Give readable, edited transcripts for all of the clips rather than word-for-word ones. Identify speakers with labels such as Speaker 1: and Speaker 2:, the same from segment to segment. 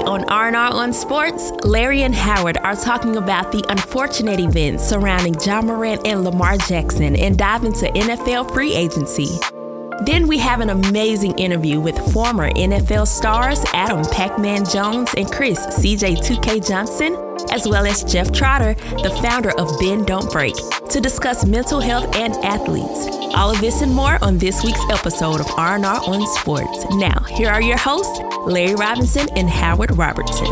Speaker 1: Today on R&R on Sports, Larry and Howard are talking about the unfortunate events surrounding Ja Morant and Lamar Jackson and dive into NFL free agency. Then we have an amazing interview with former NFL stars Adam Pac-Man Jones and Chris CJ2K Johnson, as well as Jeff Trotter, the founder of Bend Don't Break, to discuss mental health and athletes. All of this and more on this week's episode of R&R on Sports. Now, here are your hosts, Larry Robinson and Howard Robertson.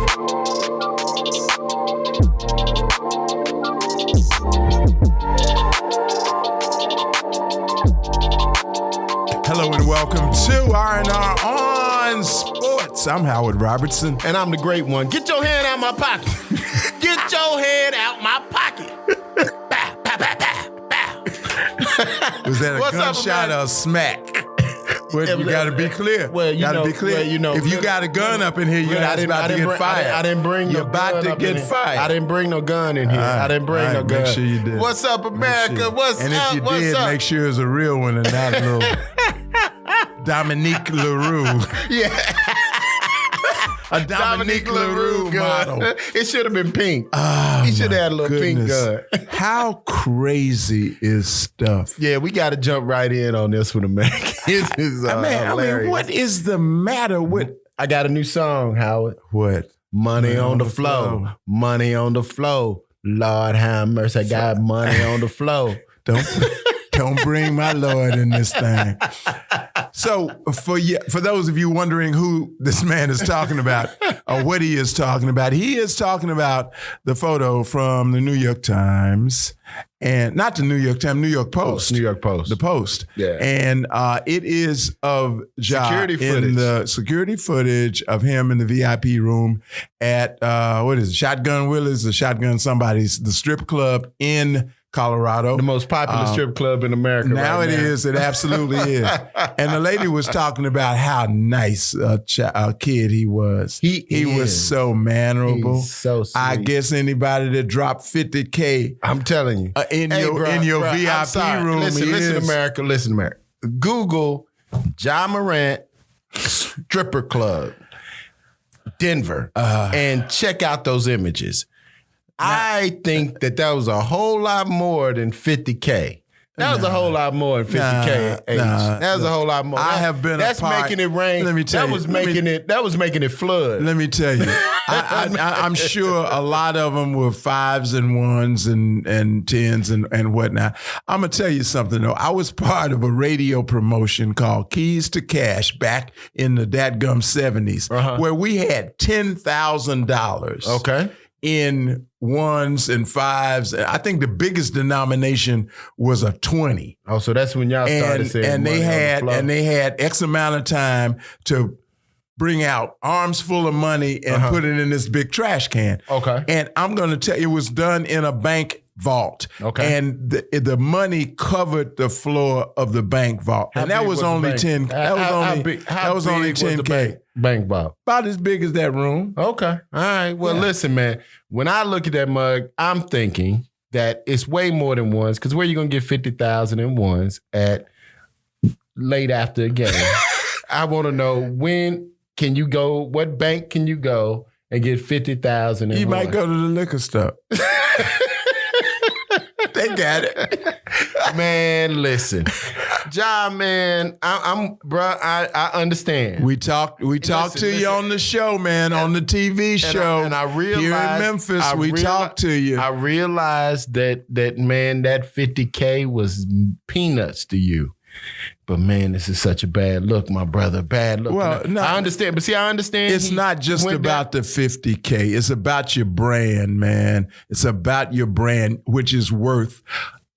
Speaker 2: Hello and welcome to R&R on Sports. I'm Howard Robertson.
Speaker 3: And I'm the great one. Get your hand out my pocket. Get your hand out my pocket. Bow, bow, bow, bow, bow.
Speaker 2: Was that a gunshot or a smack? Well, you got to be clear.
Speaker 3: Well, you
Speaker 2: gotta
Speaker 3: know,
Speaker 2: be clear.
Speaker 3: well, you know,
Speaker 2: if you got a gun up in here, you're about to get fired.
Speaker 3: I didn't bring
Speaker 2: You're
Speaker 3: no
Speaker 2: about
Speaker 3: gun
Speaker 2: to get fired.
Speaker 3: I didn't bring no gun in here. I didn't bring no gun.
Speaker 2: Make sure you did.
Speaker 3: What's up, America?
Speaker 2: Sure.
Speaker 3: What's
Speaker 2: and
Speaker 3: up?
Speaker 2: And if you
Speaker 3: What's
Speaker 2: did,
Speaker 3: up?
Speaker 2: make sure it's a real one and not a little Dominique LaRue.
Speaker 3: Yeah.
Speaker 2: A Dominique LaRue model.
Speaker 3: It should have been pink.
Speaker 2: Oh,
Speaker 3: he should have had a little pink gun.
Speaker 2: How crazy is stuff?
Speaker 3: Yeah, we got to jump right in on this one, America. This is
Speaker 2: I mean, what is the matter with?
Speaker 3: I got a new song, Howard.
Speaker 2: What?
Speaker 3: Money on the flow. Money on the flow. Lord have mercy. I got money on the flow.
Speaker 2: Don't bring my Lord in this thing. So for those of you wondering who this man is talking about or what he is talking about the photo from the New York Times, and not the New York Times, New York Post.
Speaker 3: New York Post.
Speaker 2: The Post.
Speaker 3: Yeah.
Speaker 2: And it is of Ja
Speaker 3: security footage.
Speaker 2: in the security footage of him in the VIP room at, what is it, Shotgun Willie's or Shotgun somebody's, the strip club in Colorado.
Speaker 3: The most popular strip club in America
Speaker 2: now
Speaker 3: right
Speaker 2: it
Speaker 3: now.
Speaker 2: is. It absolutely is. And the lady was talking about how nice a kid he was. He was so mannerable.
Speaker 3: He's so sweet.
Speaker 2: I guess anybody that dropped $50K
Speaker 3: I'm telling you.
Speaker 2: in your VIP room.
Speaker 3: Listen, America. Google Ja Morant stripper club, Denver, and check out those images. I think that was a whole lot more than 50K. That was a whole lot more than 50K. That was a whole lot more. That's making it rain.
Speaker 2: Let me tell you.
Speaker 3: That was making it flood.
Speaker 2: Let me tell you. I'm sure a lot of them were 5s and 1s and 10s and whatnot. I'm going to tell you something, though. I was part of a radio promotion called Keys to Cash back in the dadgum 70s where we had $10,000.
Speaker 3: Okay.
Speaker 2: In 1s and 5s. I think the biggest denomination was a 20.
Speaker 3: Oh, so that's when y'all started saying
Speaker 2: and they had X amount of time to bring out arms full of money and put it in this big trash can.
Speaker 3: Okay.
Speaker 2: And I'm going to tell you, it was done in a bank vault. Okay. And the money covered the floor of the bank vault. And that was only 10. That was only 10K.
Speaker 3: Bank vault.
Speaker 2: About as big as that room.
Speaker 3: Okay. All right. Well, listen, man. When I look at that mug, I'm thinking that it's way more than ones. Because where you going to get 50,000 in ones at late after a game? I want to know, when can you go? What bank can you go and get 50,000 in ones?
Speaker 2: You might go to the liquor store. They got it.
Speaker 3: Man, listen. Ja, man, I understand.
Speaker 2: We talked to you on the show, man, on the TV show.
Speaker 3: And I realized
Speaker 2: here in Memphis, we talked to you.
Speaker 3: I realized that man, that 50K was peanuts to you. But man, this is such a bad look, my brother. Bad look.
Speaker 2: Well, no,
Speaker 3: I understand. But see, I understand.
Speaker 2: It's not just about the 50K. It's about your brand, man. It's about your brand, which is worth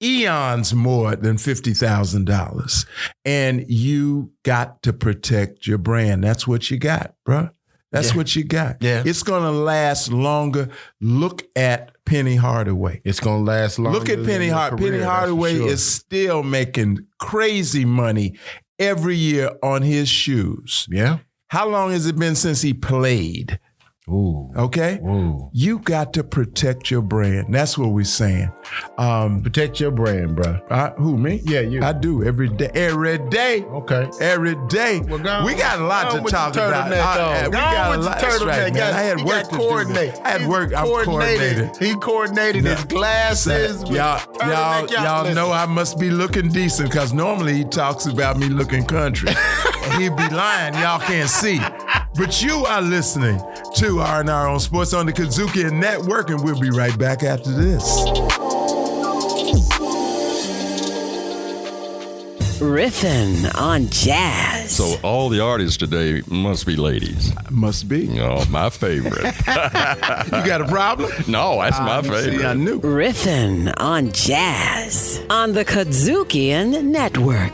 Speaker 2: eons more than $50,000. And you got to protect your brand. That's what you got, bro. That's what you got.
Speaker 3: Yeah.
Speaker 2: It's going to last longer. Look at Penny Hardaway.
Speaker 3: It's going to last longer.
Speaker 2: Look at Penny Hardaway. Penny Hardaway is still making crazy money every year on his shoes.
Speaker 3: Yeah.
Speaker 2: How long has it been since he played?
Speaker 3: Ooh.
Speaker 2: Okay?
Speaker 3: Ooh.
Speaker 2: You got to protect your brand. That's what we're saying.
Speaker 3: Protect your brand, bro.
Speaker 2: Who, me?
Speaker 3: Yeah, you.
Speaker 2: I do every day. Every day.
Speaker 3: Okay.
Speaker 2: Every day.
Speaker 3: Well,
Speaker 2: we got a lot to talk about.
Speaker 3: We got a lot.
Speaker 2: That's right, man. I had work to do. I had work. I'm coordinated.
Speaker 3: He coordinated his glasses.
Speaker 2: Y'all know I must be looking decent because normally he talks about me looking country. He'd be lying. Y'all can't see. But you are listening to R&R on Sports on the Kazuki Network, and we'll be right back after this.
Speaker 4: Riffin' on jazz.
Speaker 5: So all the artists today must be ladies.
Speaker 2: Must be.
Speaker 5: Oh, my favorite.
Speaker 2: You got a problem?
Speaker 5: No, that's my favorite.
Speaker 2: See, I knew.
Speaker 4: Riffin' on jazz on the Kazukian Network.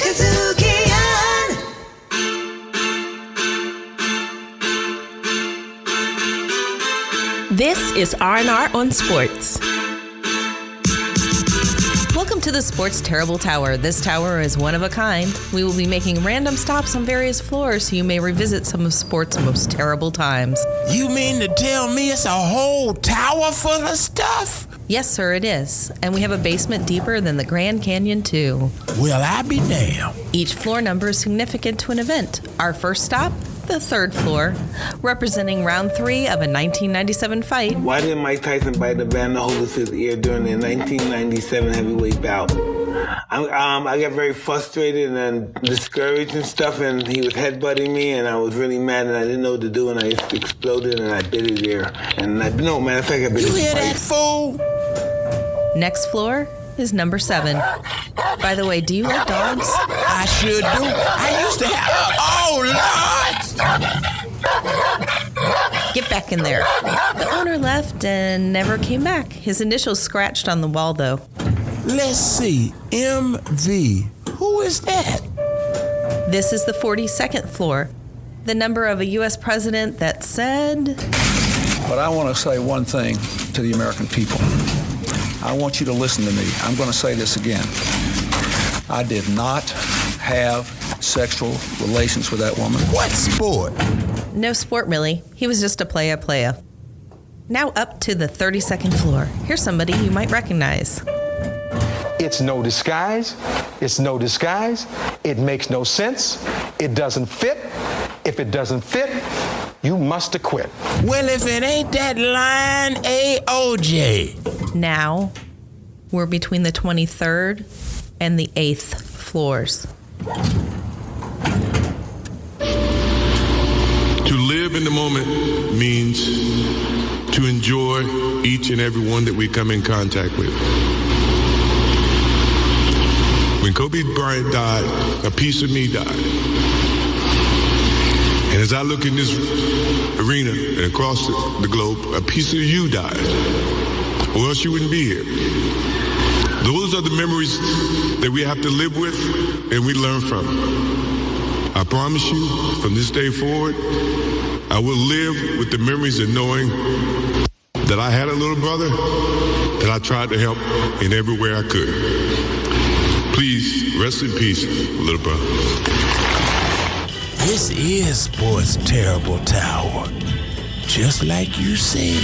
Speaker 1: This is R&R on Sports. Welcome to the Sports Terrible Tower. This tower is one of a kind. We will be making random stops on various floors so you may revisit some of sports' most terrible times.
Speaker 2: You mean to tell me it's a whole tower full of stuff?
Speaker 1: Yes, sir, it is. And we have a basement deeper than the Grand Canyon, too.
Speaker 2: Well, I be damned.
Speaker 1: Each floor number is significant to an event. Our first stop, the third floor, representing round 3 of a 1997 fight.
Speaker 6: Why did Mike Tyson bite Evander Holyfield's ear during the 1997 heavyweight bout? I got very frustrated and discouraged and stuff, and he was headbutting me, and I was really mad, and I didn't know what to do, and I just exploded, and I bit his ear. And no, matter of fact, I bit his ear. You hear that, fool?
Speaker 1: Next floor is number 7. By the way, do you like dogs?
Speaker 2: I sure do. I used to have... Oh, Lord!
Speaker 1: Get back in there. The owner left and never came back. His initials scratched on the wall, though.
Speaker 2: Let's see. MV. Who is that?
Speaker 1: This is the 42nd floor. The number of a U.S. president that said...
Speaker 7: But I want to say one thing to the American people. I want you to listen to me. I'm going to say this again. I did not have sexual relations with that woman.
Speaker 2: What sport?
Speaker 1: No sport, really. He was just a playa. Now up to the 32nd floor. Here's somebody you might recognize.
Speaker 8: It's no disguise. It's no disguise. It makes no sense. It doesn't fit. If it doesn't fit, you must acquit.
Speaker 2: Well, if it ain't that line AOJ.
Speaker 1: Now, we're between the 23rd and the 8th floors.
Speaker 9: To live in the moment means to enjoy each and every one that we come in contact with. When Kobe Bryant died, a piece of me died. And as I look in this arena and across the globe, a piece of you died, or else you wouldn't be here. Those are the memories that we have to live with and we learn from. I promise you, from this day forward, I will live with the memories of knowing that I had a little brother that I tried to help in every way I could. Please, rest in peace, little brother.
Speaker 2: This is Sports Terrible Tower, just like you said.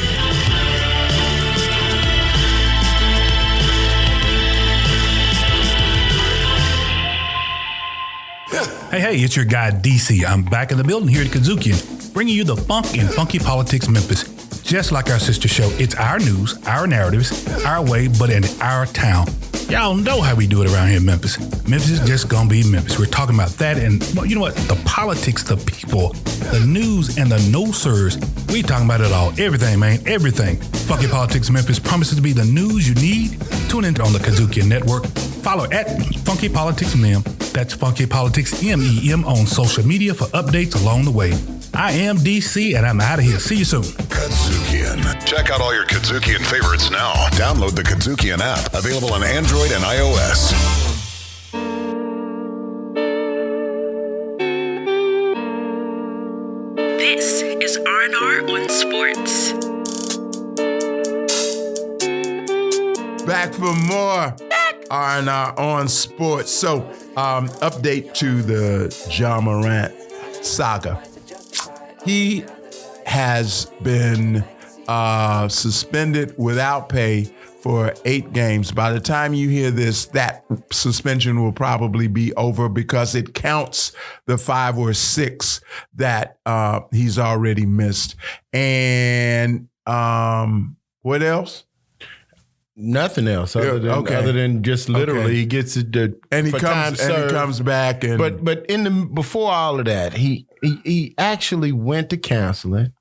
Speaker 10: Hey, it's your guy DC. I'm back in the building here at Kazukian, bringing you the funk and funky politics Memphis. Just like our sister show, it's our news, our narratives, our way, but in our town. Y'all know how we do it around here in Memphis. Memphis is just gonna be Memphis. We're talking about that and, well, you know what? The politics, the people, the news, and the no-sirs. We talking about it all. Everything, man. Everything. Funky Politics Memphis promises to be the news you need. Tune in on the Kazukian Network. Follow at Funky Politics Mem. That's Funky Politics MEM on social media for updates along the way. I am DC, and I'm out of here. See you soon.
Speaker 11: Kazukian. Check out all your Kazukian favorites now. Download the Kazukian app, available on Android and iOS.
Speaker 4: This is R&R on Sports.
Speaker 2: Back for more R&R on Sports. So, update to the Ja Morant saga. He has been suspended without pay for 8 games. By the time you hear this, that suspension will probably be over because it counts the 5 or 6 that he's already missed. And what else?
Speaker 3: Nothing else other than just literally he gets it
Speaker 2: and he
Speaker 3: for
Speaker 2: comes
Speaker 3: time served.
Speaker 2: And he comes back and
Speaker 3: but in the before all of that, he actually went to counseling.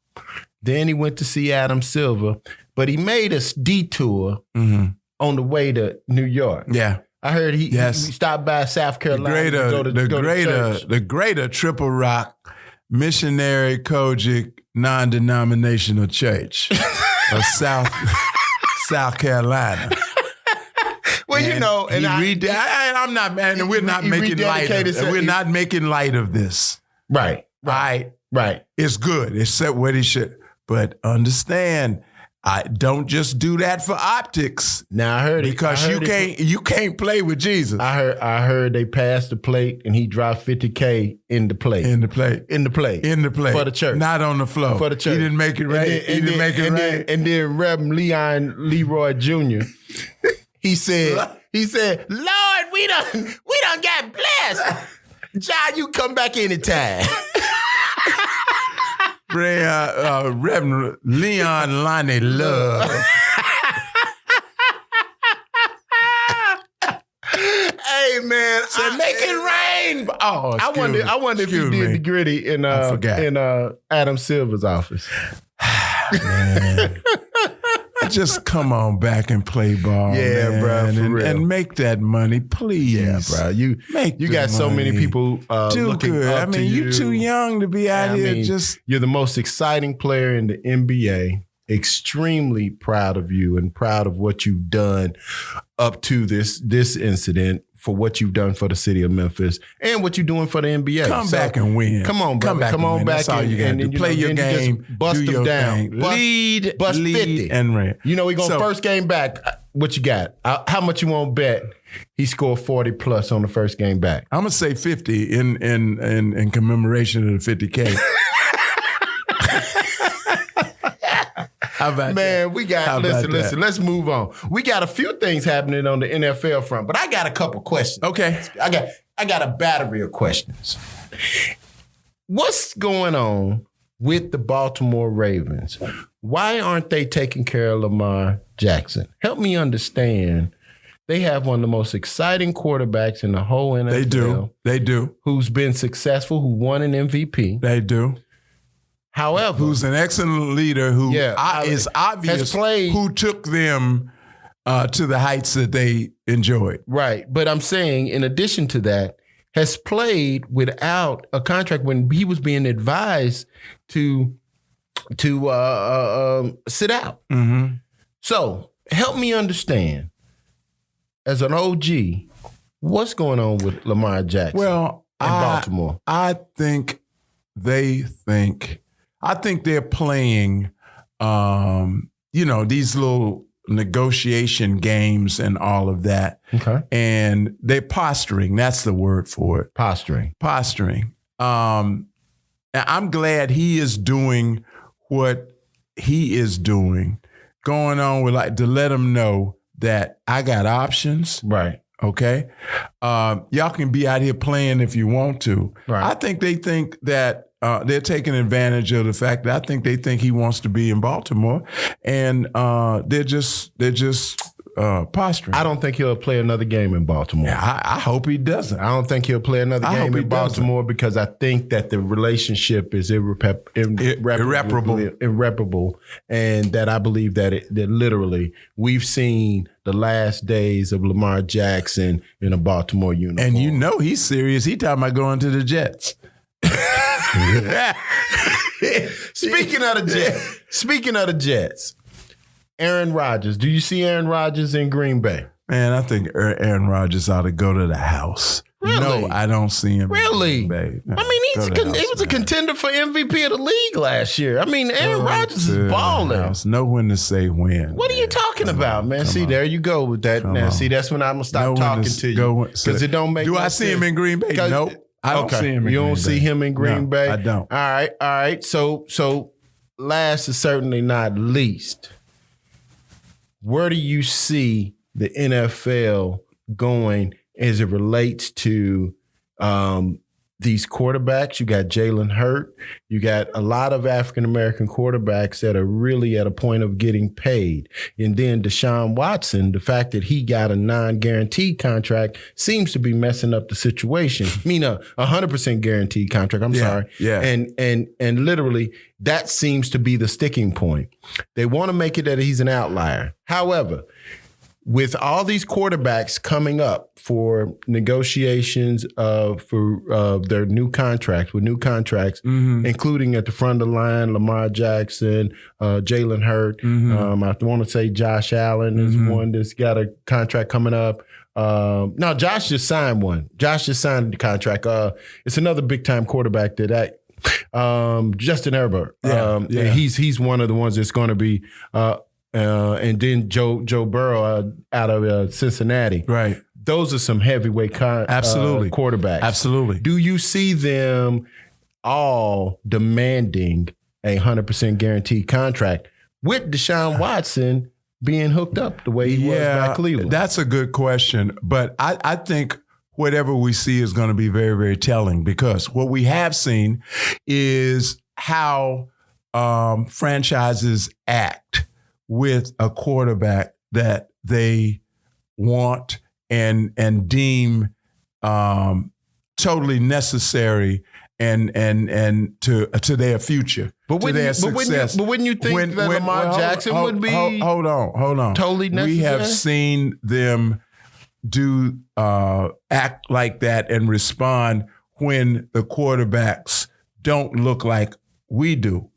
Speaker 3: Then he went to see Adam Silver, but he made a detour on the way to New York.
Speaker 2: Yeah.
Speaker 3: I heard he stopped by South Carolina
Speaker 2: the greater Triple Rock Missionary Kojic Non-Denominational Church of South Carolina.
Speaker 3: Well, and, you know, and
Speaker 2: I'm not, man, and we're not making light of it. We're not making light of this.
Speaker 3: Right.
Speaker 2: It's good. It's what he should. But understand, I don't just do that for optics.
Speaker 3: Now I heard
Speaker 2: because you can't play with Jesus.
Speaker 3: I heard they passed the plate and he dropped $50K in the plate.
Speaker 2: In the plate
Speaker 3: For the church.
Speaker 2: Not on the floor.
Speaker 3: For the church.
Speaker 2: He didn't make it right.
Speaker 3: And then Reverend Leroy Jr. he said, Lord, we done got blessed. John, you come back anytime.
Speaker 2: Reverend Leon Lonnie Love.
Speaker 3: Hey man,
Speaker 2: said make it rain. Oh,
Speaker 3: I wonder if you did the gritty in Adam Silver's office.
Speaker 2: Man. Just come on back and play ball, man,
Speaker 3: bro, for real.
Speaker 2: And make that money, please.
Speaker 3: Yeah, bro. You got so many people looking
Speaker 2: good.
Speaker 3: up to you.
Speaker 2: You're too young to be out here.
Speaker 3: You're the most exciting player in the NBA. Extremely proud of you and proud of what you've done up to this incident, for what you've done for the city of Memphis and what you're doing for the NBA.
Speaker 2: Come back and win.
Speaker 3: Come on, brother. Come on back.
Speaker 2: That's all you got to do. Play your game.
Speaker 3: Bust them down.
Speaker 2: Lead
Speaker 3: 50.
Speaker 2: And ran.
Speaker 3: You know, we're going first game back. What you got? How much you want to bet he scored 40 plus on the first game back?
Speaker 2: I'm going to say 50 in commemoration of the 50K.
Speaker 3: Man, we got listen. Let's move on. We got a few things happening on the NFL front, but I got a couple questions.
Speaker 2: Okay,
Speaker 3: I got a battery of questions. What's going on with the Baltimore Ravens? Why aren't they taking care of Lamar Jackson? Help me understand. They have one of the most exciting quarterbacks in the whole NFL.
Speaker 2: They do.
Speaker 3: Who's been successful? Who won an MVP?
Speaker 2: They do.
Speaker 3: However,
Speaker 2: who's an excellent leader who is obvious who took them to the heights that they enjoyed.
Speaker 3: Right. But I'm saying, in addition to that, has played without a contract when he was being advised to sit out.
Speaker 2: Mm-hmm.
Speaker 3: So help me understand, as an OG, what's going on with Lamar Jackson in Baltimore?
Speaker 2: I think they're playing, these little negotiation games and all of that.
Speaker 3: Okay.
Speaker 2: And they're posturing. That's the word for it.
Speaker 3: Posturing.
Speaker 2: I'm glad he is doing what he is doing, going on with to let them know that I got options.
Speaker 3: Right.
Speaker 2: Okay. Y'all can be out here playing if you want to.
Speaker 3: Right.
Speaker 2: I think they think that they're taking advantage of the fact that I think they think he wants to be in Baltimore, and they're just posturing.
Speaker 3: I don't think he'll play another game in Baltimore.
Speaker 2: Yeah, I hope he doesn't.
Speaker 3: I don't think he'll play another game in Baltimore because I think that the relationship is irreparable, and that I believe that literally we've seen the last days of Lamar Jackson in a Baltimore uniform.
Speaker 2: And he's serious. He talking about going to the Jets.
Speaker 3: Speaking of the Jets, Aaron Rodgers. Do you see Aaron Rodgers in Green Bay?
Speaker 2: Man, I think Aaron Rodgers ought to go to the house.
Speaker 3: Really?
Speaker 2: No, I don't see him.
Speaker 3: Really?
Speaker 2: In Green Bay. No,
Speaker 3: I mean, he was a contender for MVP of the league last year. I mean, Aaron Rodgers is balling.
Speaker 2: Know when to say when.
Speaker 3: What are you talking about, man? See, there you go with that. Now, see, that's when I'm gonna stop talking to you because it don't make.
Speaker 2: Do I see him in Green Bay? Nope. I don't see him in Green Bay.
Speaker 3: You don't see him in Green Bay?
Speaker 2: I don't.
Speaker 3: All right. So last is certainly not least, where do you see the NFL going as it relates to these quarterbacks? You got Jalen Hurts. You got a lot of African-American quarterbacks that are really at a point of getting paid. And then Deshaun Watson, the fact that he got a non-guaranteed contract seems to be messing up the situation. I mean, a 100% guaranteed contract. I'm sorry.
Speaker 2: Yeah.
Speaker 3: And literally that seems to be the sticking point. They want to make it that he's an outlier. However, with all these quarterbacks coming up for negotiations for their new contracts, including at the front of the line, Lamar Jackson, Jalen Hurts. I want to say Josh Allen is one that's got a contract coming up. No, Josh just signed one. Josh just signed the contract. It's another big-time quarterback Justin Herbert. He's one of the ones that's going to be and then Joe Burrow out of Cincinnati.
Speaker 2: Right.
Speaker 3: Those are some heavyweight quarterbacks.
Speaker 2: Absolutely.
Speaker 3: Do you see them all demanding a 100% guaranteed contract with Deshaun Watson being hooked up the way he was by Cleveland?
Speaker 2: That's a good question. But I think whatever we see is going to be very, very telling, because what we have seen is how franchises act with a quarterback that they want and deem totally necessary and to their future, to their success.
Speaker 3: But wouldn't you think that Lamar Jackson would be?
Speaker 2: Hold on.
Speaker 3: Totally necessary.
Speaker 2: We have seen them do act like that and respond when the quarterbacks don't look like we do.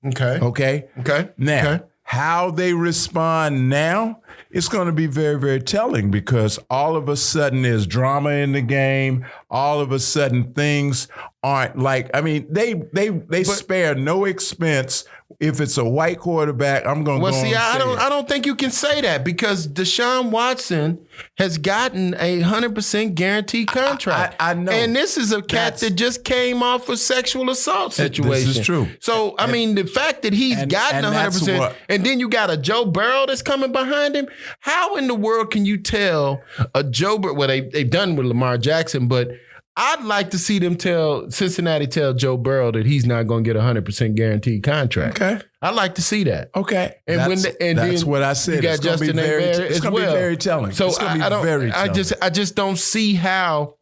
Speaker 2: Okay. Now, how they respond now, it's going to be very, very telling, because all of a sudden there's drama in the game. All of a sudden things aren't like, I mean, they spare no expense. If it's a white quarterback, I'm going to go
Speaker 3: I don't think you can say that, because Deshaun Watson has gotten a 100% guaranteed contract.
Speaker 2: I know.
Speaker 3: And this is a cat that just came off a sexual assault situation.
Speaker 2: This is true.
Speaker 3: So, I mean, the fact that he's gotten 100%, and then you got a Joe Burrow that's coming behind him. How in the world can you tell a Joe Burrow, well, they've done with Lamar Jackson, but I'd like to see them Cincinnati tell Joe Burrow that he's not going to get a 100% guaranteed contract.
Speaker 2: Okay.
Speaker 3: I'd like to see that.
Speaker 2: Okay.
Speaker 3: And
Speaker 2: that's what I said.
Speaker 3: You got Justin Herbert as well.
Speaker 2: It's going to be very telling.
Speaker 3: So
Speaker 2: it's going to be very telling.
Speaker 3: I just don't see how,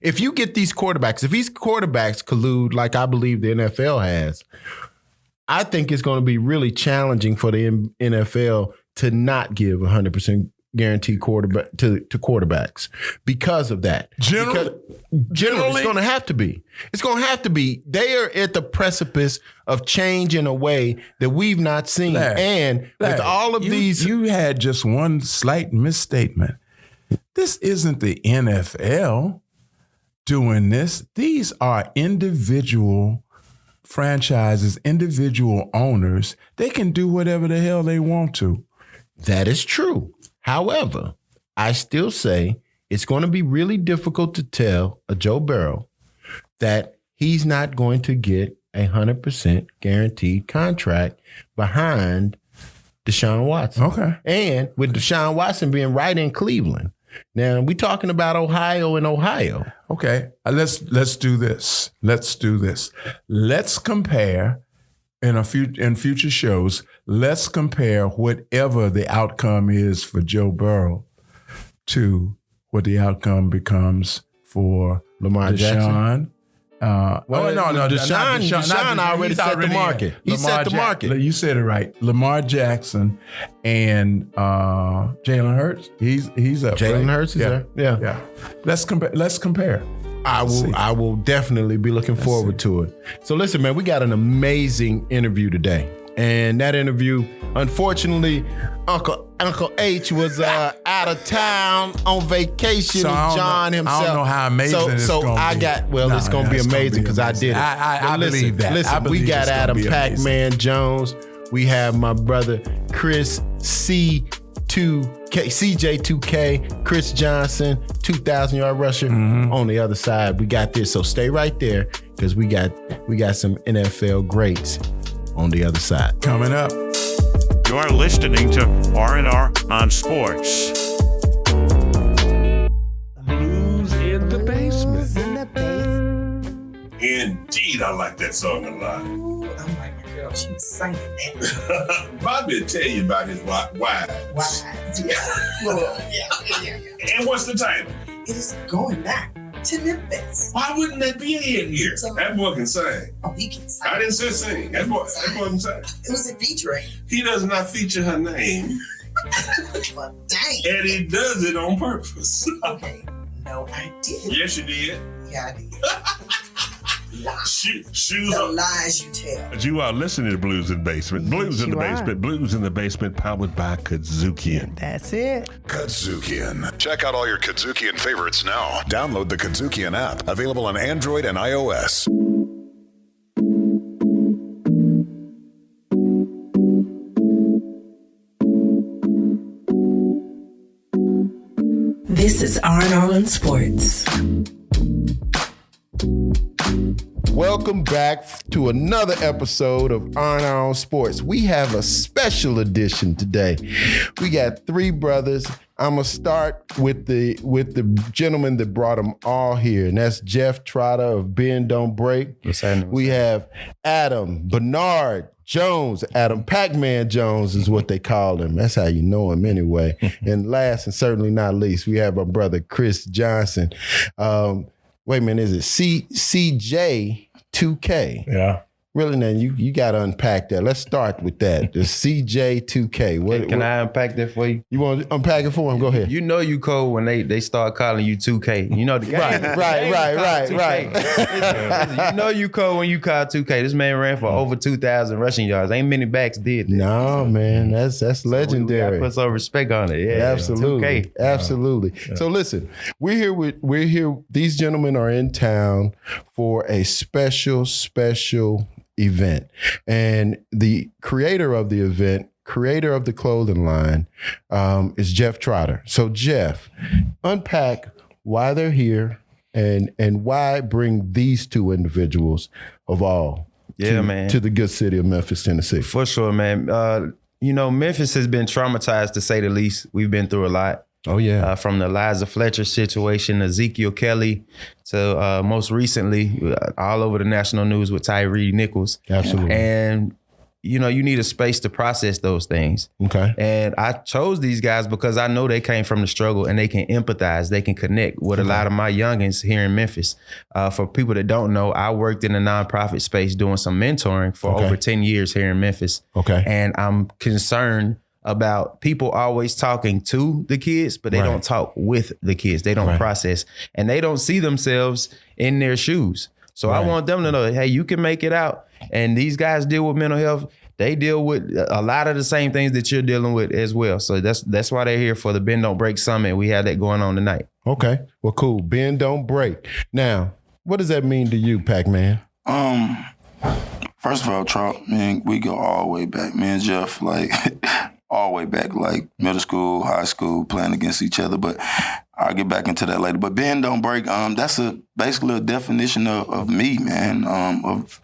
Speaker 3: if you get these quarterbacks, if these quarterbacks collude like I believe the NFL has, I think it's going to be really challenging for the NFL to not give 100% guaranteed quarterback to quarterbacks because of that. Generally, it's going to have to be. It's going to have to be. They are at the precipice of change in a way that we've not seen. Larry, with all of these,
Speaker 2: you had just one slight misstatement. This isn't the NFL doing this. These are individual franchises, individual owners. They can do whatever the hell they want to.
Speaker 3: That is true. However, I still say it's going to be really difficult to tell a Joe Burrow that he's not going to get a 100% guaranteed contract behind Deshaun Watson.
Speaker 2: Okay.
Speaker 3: And with Deshaun Watson being right in Cleveland. Now, we're talking about Ohio.
Speaker 2: Okay. Let's do this. Let's compare in future shows. Let's compare whatever the outcome is for Joe Burrow to what the outcome becomes for
Speaker 3: Lamar Jackson.
Speaker 2: Deshaun
Speaker 3: already set the market. He set the market.
Speaker 2: You said it right. Lamar Jackson and Jalen Hurts. He's up.
Speaker 3: Jalen Hurts is there.
Speaker 2: Yeah. Let's compare.
Speaker 3: I will definitely be looking forward to it. So listen, man, we got an amazing interview today. And that interview, unfortunately, Uncle H was out of town on vacation.
Speaker 2: So
Speaker 3: John himself.
Speaker 2: I don't know how amazing it's going to be.
Speaker 3: It's going to be amazing because I did it.
Speaker 2: I believe that.
Speaker 3: Listen, we got Adam Pac-Man Jones. We have my brother Chris CJ2K, Chris Johnson, 2,000-yard rusher. On the other side, we got this. So stay right there because we got some NFL greats on the other side.
Speaker 2: Coming up.
Speaker 12: You are listening to R&R on Sports.
Speaker 13: Blues in the basement.
Speaker 14: Indeed, I like that song a lot.
Speaker 15: Ooh, I'm like my girl. She was singing that.
Speaker 14: Bobby will tell you about his wives.
Speaker 15: Wives, yeah.
Speaker 14: And what's the title?
Speaker 15: It is going back to Memphis.
Speaker 14: Why wouldn't that be in here? That boy can sing.
Speaker 15: Oh, he can sing.
Speaker 14: I didn't say sing. That boy can sing.
Speaker 15: It was a featuring.
Speaker 14: He does not feature her name.
Speaker 15: Well, dang.
Speaker 14: And he does it on purpose.
Speaker 15: Okay. No, I didn't.
Speaker 14: Yes, you did.
Speaker 15: Yeah, I did.
Speaker 14: Shoes
Speaker 15: the
Speaker 14: up.
Speaker 15: lies you tell.
Speaker 13: You are listening to Blues in the Basement. Blues in the Basement. Blues in the Basement, powered by Kadzukian.
Speaker 16: That's it.
Speaker 11: Kadzukian. Check out all your Kadzukian favorites now. Download the Kadzukian app, available on Android and iOS.
Speaker 4: This is R&R on Sports.
Speaker 3: Welcome back to another episode of R&R on Sports. We have a special edition today. We got three brothers. I'm gonna start with the gentleman that brought them all here, and that's Jeff Trotter of Bend Don't Break. We have Adam Bernard Jones, Adam Pac-Man Jones is what they call him. That's how you know him anyway. And last and certainly not least, we have our brother Chris Johnson. Wait a minute, is it CJ2K?
Speaker 17: Yeah.
Speaker 3: Really, now you got to unpack that. Let's start with that. The CJ2K.
Speaker 17: Can I unpack that for you?
Speaker 3: You want to unpack it for him? Go ahead.
Speaker 17: You know you cold when they start calling you 2K. You know the game. Right. You know you cold when you call 2K. This man ran for over 2,000 rushing yards. Ain't many backs did that.
Speaker 3: No, man, that's legendary.
Speaker 17: We gotta put some respect on it. Yeah,
Speaker 3: absolutely,
Speaker 17: 2K.
Speaker 3: Absolutely. Yeah. So listen, we're here. These gentlemen are in town for a special event, and the creator of the event, creator of the clothing line, is Jeff Trotter. So Jeff, unpack why they're here and why bring these two individuals of all to the good city of Memphis, Tennessee.
Speaker 17: For sure, man. Memphis has been traumatized, to say the least. We've been through a lot.
Speaker 3: Oh, yeah.
Speaker 17: From the Liza Fletcher situation, Ezekiel Kelly, to most recently, all over the national news with Tyree Nichols.
Speaker 3: Absolutely.
Speaker 17: And, you need a space to process those things.
Speaker 3: Okay.
Speaker 17: And I chose these guys because I know they came from the struggle and they can empathize, they can connect with a lot of my youngins here in Memphis. For people that don't know, I worked in the nonprofit space doing some mentoring for over 10 years here in Memphis.
Speaker 3: Okay.
Speaker 17: And I'm concerned about people always talking to the kids, but they don't talk with the kids. They don't process, and they don't see themselves in their shoes. So I want them to know, hey, you can make it out. And these guys deal with mental health. They deal with a lot of the same things that you're dealing with as well. So that's why they're here for the Bend Don't Break Summit. We have that going on tonight.
Speaker 3: Okay. Well, cool. Bend Don't Break. Now, what does that mean to you, Pac-Man?
Speaker 18: First of all, Trump, man, we go all the way back. Me and Jeff, all the way back, middle school, high school, playing against each other. But I'll get back into that later. But Bend Don't Break, that's basically a definition of me, man, of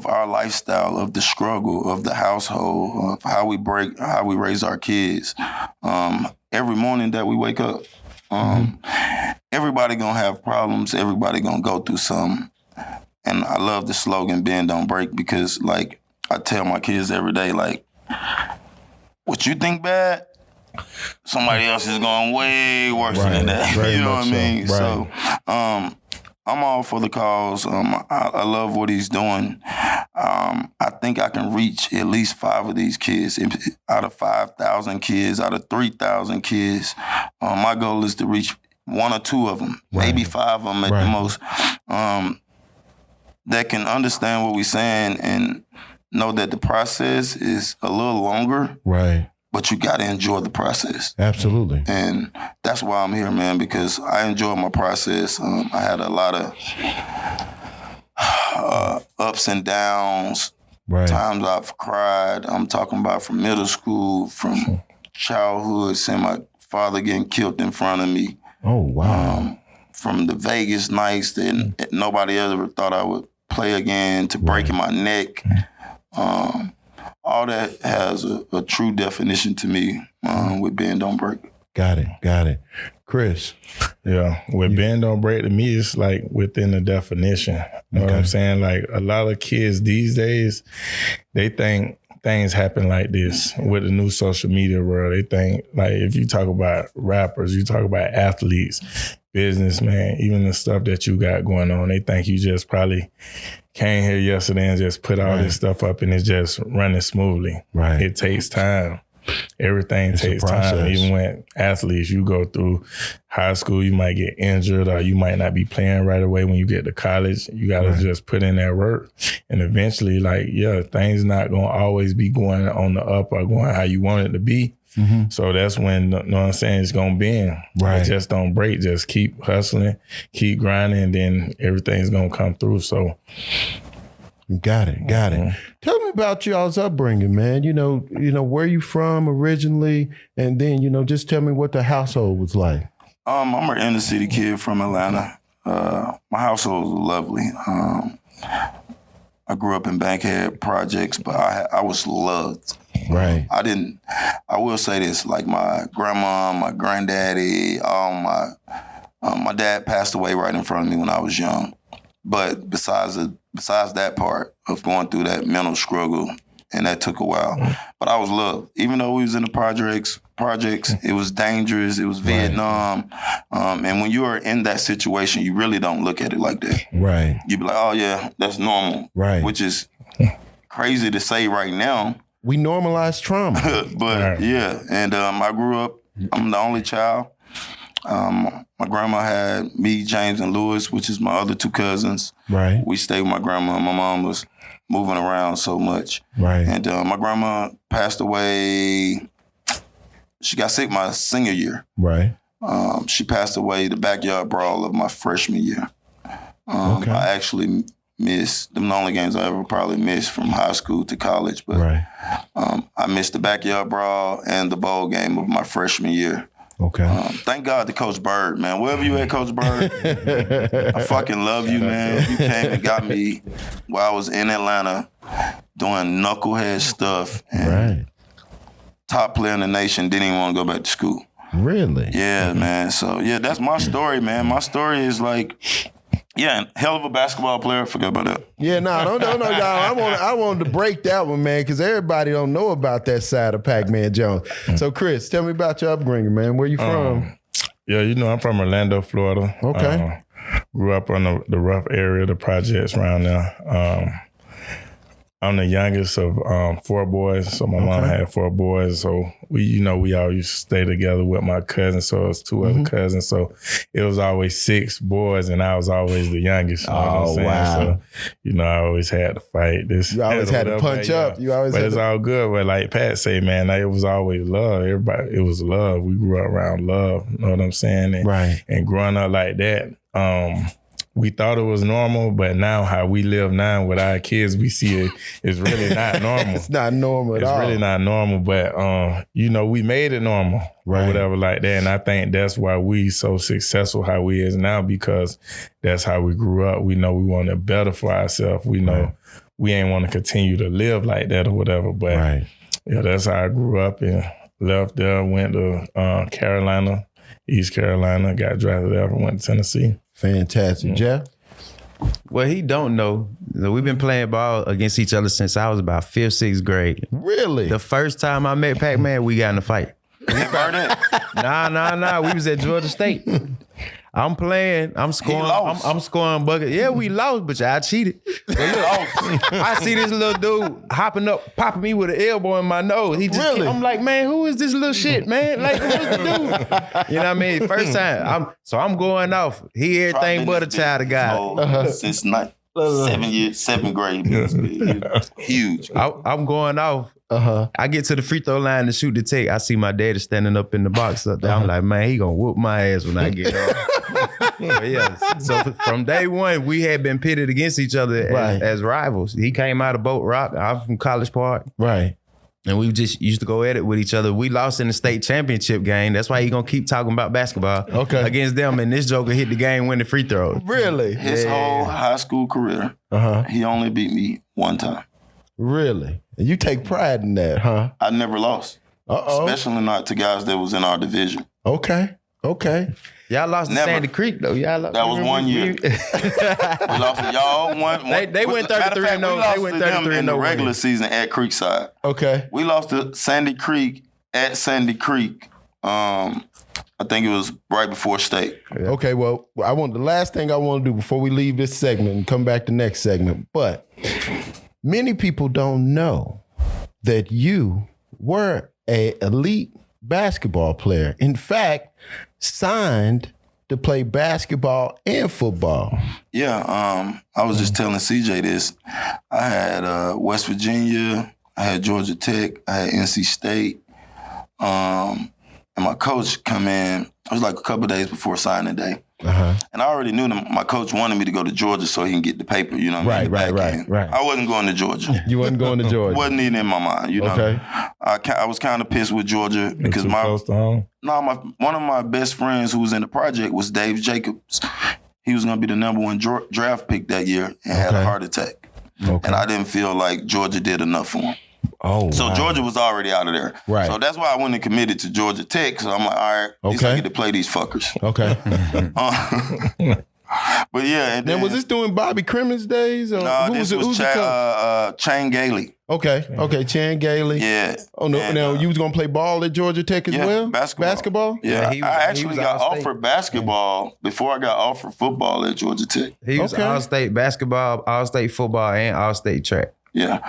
Speaker 18: our lifestyle, of the struggle, of the household, of how we raise our kids. Every morning that we wake up, everybody gonna have problems. Everybody gonna go through something. And I love the slogan, Bend Don't Break, because, I tell my kids every day, what you think bad, somebody else is going way worse than that. You know what I mean? So I'm all for the cause. I love what he's doing. I think I can reach at least 5 of these kids. Out of 5,000 kids, out of 3,000 kids, my goal is to reach 1 or 2 of them, maybe 5 of them at the most, that can understand what we're saying and know that the process is a little longer.
Speaker 3: Right.
Speaker 18: But you got to enjoy the process.
Speaker 3: Absolutely.
Speaker 18: And that's why I'm here, man, because I enjoy my process. I had a lot of ups and downs.
Speaker 3: Right.
Speaker 18: Times I've cried. I'm talking about from middle school, from childhood, seeing my father getting killed in front of me.
Speaker 3: Oh, wow.
Speaker 18: From the Vegas nights that nobody ever thought I would play again, to breaking my neck. All that has a true definition to me with Bend Don't Break.
Speaker 3: Got it. Chris.
Speaker 16: Yeah, with Bend Don't Break, to me, it's like within the definition. You know what I'm saying? Like a lot of kids these days, they think things happen like this with the new social media world. They think, like, if you talk about rappers, you talk about athletes, businessmen, even the stuff that you got going on, they think you just probably came here yesterday and just put all this stuff up and it's just running smoothly.
Speaker 3: Right.
Speaker 16: It takes time. Everything takes time. Even when athletes, you go through high school, you might get injured or you might not be playing right away when you get to college. You got to just put in that work. And eventually, things not going to always be going on the up or going how you want it to be. Mm-hmm. So that's when, you know what I'm saying, it's going to bend. Right. Just don't break. Just keep hustling, keep grinding, and then everything's going to come through. So.
Speaker 3: Got it. Tell me about y'all's upbringing, man. You know, where you from originally, and then, just tell me what the household was like.
Speaker 18: I'm an inner city kid from Atlanta. My household was lovely. I grew up in Bankhead Projects, but I was loved.
Speaker 3: Right.
Speaker 18: I will say this, like my grandma, my granddaddy, my dad passed away right in front of me when I was young. But besides that part of going through that mental struggle, and that took a while, but I was loved. Even though we was in the projects, it was dangerous. It was Vietnam. And when you are in that situation, you really don't look at it like that.
Speaker 3: Right.
Speaker 18: You be like, oh yeah, that's normal.
Speaker 3: Right.
Speaker 18: Which is crazy to say right now.
Speaker 3: We normalize trauma.
Speaker 18: But yeah, and I grew up, I'm the only child. My grandma had me, James, and Lewis, which is my other two cousins.
Speaker 3: Right.
Speaker 18: We stayed with my grandma. My mom was moving around so much.
Speaker 3: Right.
Speaker 18: And my grandma passed away. She got sick my senior year.
Speaker 3: Right.
Speaker 18: She passed away the backyard brawl of my freshman year.
Speaker 3: Okay.
Speaker 18: I actually missed them, the only games I ever probably missed from high school to college. But I missed the backyard brawl and the bowl game of my freshman year.
Speaker 3: Okay.
Speaker 18: Thank God to Coach Bird, man. Wherever you at, Coach Bird, I fucking love you, man. You came and got me while I was in Atlanta doing knucklehead stuff. And top player in the nation, didn't even want to go back to school.
Speaker 3: Really?
Speaker 18: Yeah, man. So, yeah, that's my story, man. My story is like, hell of a basketball player. Forget about that.
Speaker 3: Yeah, no, y'all. I wanted to break that one, man, because everybody don't know about that side of Pac-Man Jones. So, Chris, tell me about your upbringing, man. Where you from?
Speaker 16: I'm from Orlando, Florida.
Speaker 3: Okay.
Speaker 16: Grew up on the rough area, the projects around there. I'm the youngest of 4 boys, so my mom had 4 boys. So we all used to stay together with my cousins. So it was 2 other cousins. So it was always 6 boys, and I was always the youngest. You know what I'm saying?
Speaker 3: Wow!
Speaker 16: So I always had to fight.
Speaker 3: You always had to punch up.
Speaker 16: But it's all good. But like Pat say, man, it was always love. Everybody, it was love. We grew up around love. You know what I'm saying? And growing up like that. We thought it was normal, but now how we live now with our kids, we see it's really not normal.
Speaker 3: It's not normal at all.
Speaker 16: It's really not normal, but we made it normal or whatever like that. And I think that's why we so successful how we is now, because that's how we grew up. We know we want it better for ourselves. We know we ain't want to continue to live like that or whatever. But that's how I grew up and left there, went to Carolina, East Carolina, got drafted there, went to Tennessee.
Speaker 3: Fantastic. Jeff?
Speaker 17: Well, he don't know. We've been playing ball against each other since I was about 5th, 6th grade.
Speaker 3: Really?
Speaker 17: The first time I met Pac-Man, we got in a fight. Nah. We was at Georgia State. I'm playing. I'm scoring. I'm scoring buckets. Yeah, we lost, but I cheated. But look, I see this little dude hopping up, popping me with an elbow in my nose. He just, I'm like, man, who is this little shit, man? Like, who's the dude? You know what I mean? First time. I'm going off. He everything but a child of God.
Speaker 18: Since 7th grade. Huge.
Speaker 17: I'm going off. I get to the free throw line to shoot the take. I see my daddy standing up in the box up there. I'm like, man, he gonna whoop my ass when I get off. So from day one, we had been pitted against each other as rivals. He came out of Boat Rock. I'm from College Park.
Speaker 3: Right.
Speaker 17: And we just used to go at it with each other. We lost in the state championship game. That's why he gonna keep talking about basketball against them. And this joker hit the game-winning free throw.
Speaker 3: Really?
Speaker 18: His whole high school career, he only beat me 1 time.
Speaker 3: Really? And you take pride in that, huh?
Speaker 18: I never lost. Especially not to guys that was in our division.
Speaker 3: Okay.
Speaker 17: Y'all lost to Sandy Creek though. Y'all lost.
Speaker 18: That was 1 year. We lost to y'all.
Speaker 17: They went 33-0.
Speaker 18: They went 33-0 in the regular season at Creekside.
Speaker 3: Okay.
Speaker 18: We lost to Sandy Creek at Sandy Creek. I think it was right before state.
Speaker 3: Okay, well, the last thing I want to do before we leave this segment and come back to next segment, but many people don't know that you were an elite basketball player. In fact, signed to play basketball and football.
Speaker 18: Yeah, I was just telling CJ this. I had West Virginia, I had Georgia Tech, I had NC State. And my coach come in, it was like a couple of days before signing day. And I already knew my coach wanted me to go to Georgia so he can get the paper, you know what I mean? Right. I wasn't going to Georgia.
Speaker 3: You wasn't going to Georgia?
Speaker 18: Wasn't even in my mind, you know?
Speaker 3: Okay.
Speaker 18: I was kind of pissed with Georgia because
Speaker 16: close to home?
Speaker 18: one of my best friends who was in the project was Dave Jacobs. He was going to be the #1 draft pick that year and had a heart attack. And I didn't feel like Georgia did enough for him. So Georgia was already out of there.
Speaker 3: Right.
Speaker 18: So that's why I went and committed to Georgia Tech. So I'm like, all right, at least I get to play these fuckers.
Speaker 3: Okay.
Speaker 18: But yeah. And
Speaker 3: then was this during Bobby Crimmins days? Or
Speaker 18: no, this was Chan Gailey.
Speaker 3: Okay, Chan Gailey.
Speaker 18: Yeah.
Speaker 3: Oh, no, now you was going to play ball at Georgia Tech as well?
Speaker 18: Basketball? Yeah, I actually got offered basketball before I got offered football at Georgia Tech.
Speaker 17: He was All-State basketball, All-State football, and All-State track.
Speaker 18: Yeah,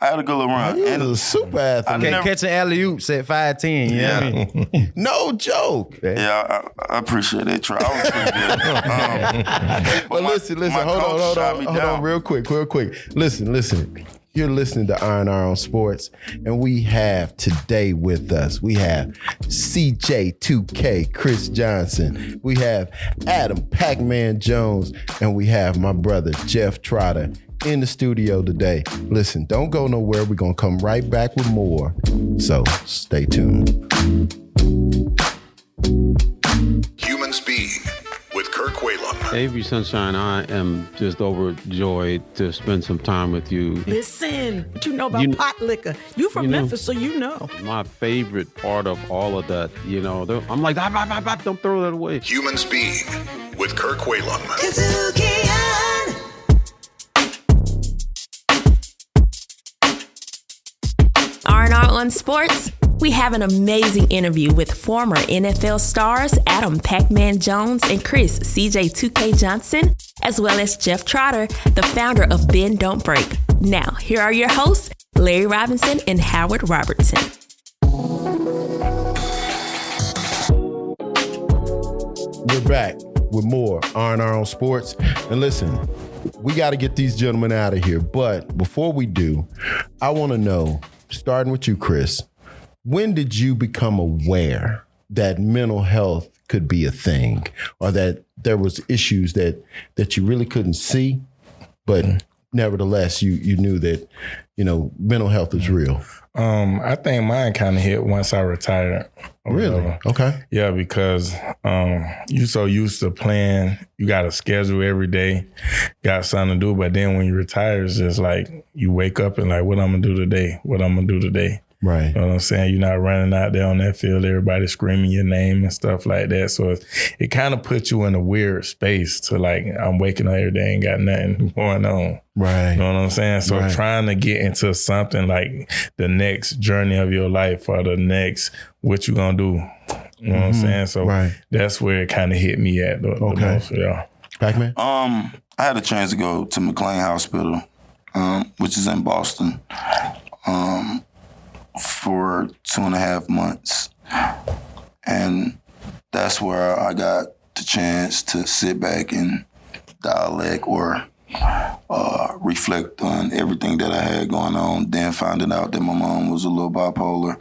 Speaker 18: I had a good little run.
Speaker 3: And a super athlete.
Speaker 17: Catching alley-oops at 5'10", you know what I mean?
Speaker 3: No joke.
Speaker 18: Yeah, I appreciate that, Troy. I was pretty good.
Speaker 3: But listen, hold on real quick. Listen. You're listening to R&R on Sports, and we have today with us, we have CJ2K, Chris Johnson, we have Adam Pac-Man Jones, and we have my brother, Jeff Trotter, in the studio today. Listen, don't go nowhere. We're going to come right back with more, so stay tuned.
Speaker 11: Human Speed with Kirk Whalum.
Speaker 19: Avery Sunshine, I am just overjoyed to spend some time with you.
Speaker 15: Listen, what you know about pot liquor? You from Memphis, so you know.
Speaker 19: My favorite part of all of that, I'm like, don't throw that away.
Speaker 11: Human Speed with Kirk Whalum.
Speaker 1: R&R on Sports, we have an amazing interview with former NFL stars Adam Pac-Man Jones and Chris CJ2K Johnson, as well as Jeff Trotter, the founder of Bend Don't Break. Now, here are your hosts, Larry Robinson and Howard Robertson.
Speaker 3: We're back with more R&R on Sports. And listen, we got to get these gentlemen out of here. But before we do, I want to know, starting with you, Chris, when did you become aware that mental health could be a thing, or that there was issues that you really couldn't see, but nevertheless you knew that, mental health is real?
Speaker 16: I think mine kind of hit once I retired.
Speaker 3: Really? Okay.
Speaker 16: Yeah, because you so used to playing, you got a schedule every day, got something to do. But then when you retire, it's just like you wake up and like, what I'm gonna do today? What I'm gonna do today?
Speaker 3: Right.
Speaker 16: You know what I'm saying? You're not running out there on that field, everybody screaming your name and stuff like that. So it kind of puts you in a weird space to like, I'm waking up every day, ain't got nothing going on.
Speaker 3: Right.
Speaker 16: You know what I'm saying? So trying to get into something like the next journey of your life or the next, what you gonna do? You know what I'm saying? So that's where it kind of hit me at the most. Yeah.
Speaker 3: Pac-Man?
Speaker 18: I had a chance to go to McLean Hospital, which is in Boston, for 2.5 months. And that's where I got the chance to sit back and dialect or reflect on everything that I had going on. Then finding out that my mom was a little bipolar.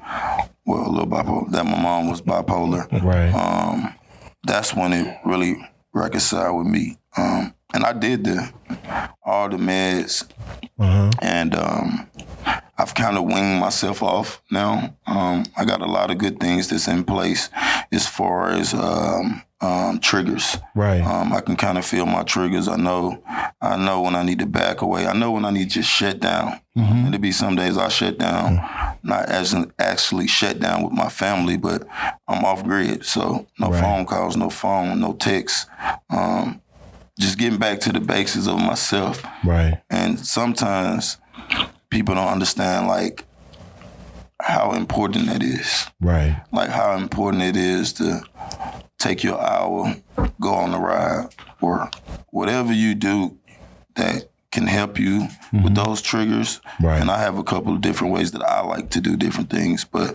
Speaker 18: That my mom was bipolar.
Speaker 3: Right.
Speaker 18: That's when it really reconciled with me. And I did all the meds. And I've kind of winged myself off now. I got a lot of good things that's in place as far as
Speaker 3: triggers.
Speaker 18: Right.
Speaker 3: I can kind of feel my triggers. I know when I need to back away. I know when I need to just shut down. And there be some days I shut down, not as actually shut down with my family, but I'm off grid. So no phone calls, no phone, no texts. Just getting back to the basics of myself.
Speaker 18: Right.
Speaker 3: And sometimes people don't understand like how important that is.
Speaker 18: Right.
Speaker 3: Like how important it is to take your hour, go on the ride, or whatever you do that can help you with those triggers.
Speaker 18: Right.
Speaker 3: And I have a couple of different ways that I like to do different things, but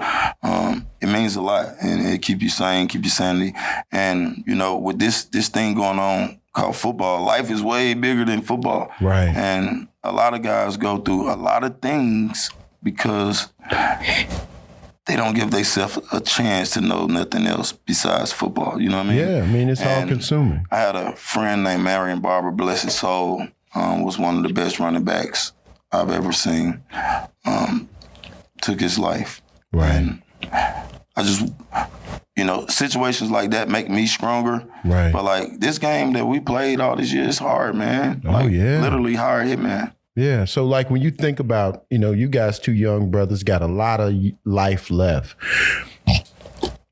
Speaker 3: it means a lot, and it keep you sane, keep you sanity. And you know, with this thing going on called football, life is way bigger than football.
Speaker 18: Right.
Speaker 3: And a lot of guys go through a lot of things because they don't give themselves a chance to know nothing else besides football. You know what I mean?
Speaker 18: Yeah, I mean, it's all consuming.
Speaker 3: I had a friend named Marion Barber, bless his soul, was one of the best running backs I've ever seen. Took his life.
Speaker 18: Right.
Speaker 3: And I just, you know, situations like that make me stronger.
Speaker 18: Right.
Speaker 3: But like this game that we played all this year, it's hard, man.
Speaker 18: Oh, yeah.
Speaker 3: Literally hard hit, man.
Speaker 18: Yeah. So like when you think about, you know, you guys, two young brothers, got a lot of life left.